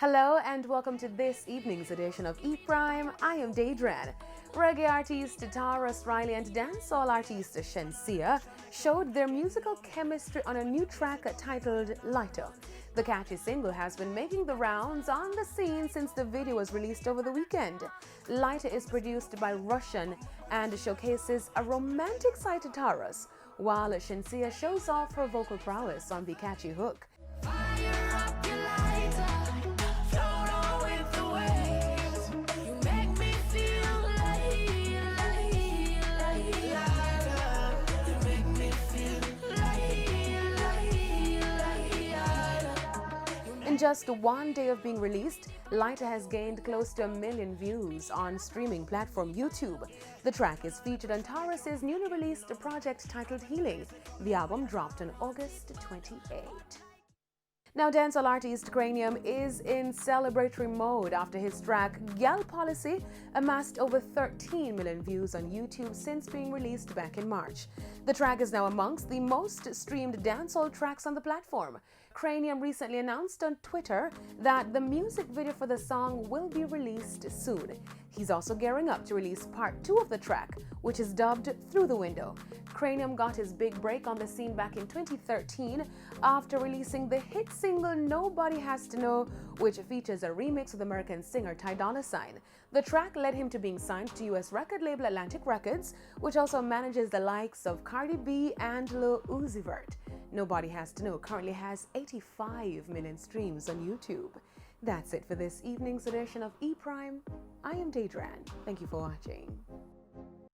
Hello and welcome to this evening's edition of E Prime. I am Daedran. Reggae artist Tarrus Riley and dancehall artist Shenseea showed their musical chemistry on a new track titled Lighter. The catchy single has been making the rounds on the scene since the video was released over the weekend. Lighter is produced by Russian and showcases a romantic side to Tarrus, while Shenseea shows off her vocal prowess on the catchy hook. In just one day of being released, Lighter has gained close to 1 million views on streaming platform YouTube. The track is featured on Tarrus's newly released project titled Healing. The album dropped on August 28. Now, dancehall artist Cranium is in celebratory mode after his track Gal Policy amassed over 13 million views on YouTube since being released back in March. The track is now amongst the most streamed dancehall tracks on the platform. Cranium recently announced on Twitter that the music video for the song will be released soon. He's also gearing up to release part 2 of the track, which is dubbed Through the Window. Cranium got his big break on the scene back in 2013 after releasing the hit single Nobody Has to Know, which features a remix with American singer Ty Dolla $ign. The track led him to being signed to US record label Atlantic Records, which also manages the likes of Cardi B and Lil Uzi Vert. Nobody Has to Know currently has 85 million streams on YouTube. That's it for this evening's edition of E Prime. I am Daedran. Thank you for watching.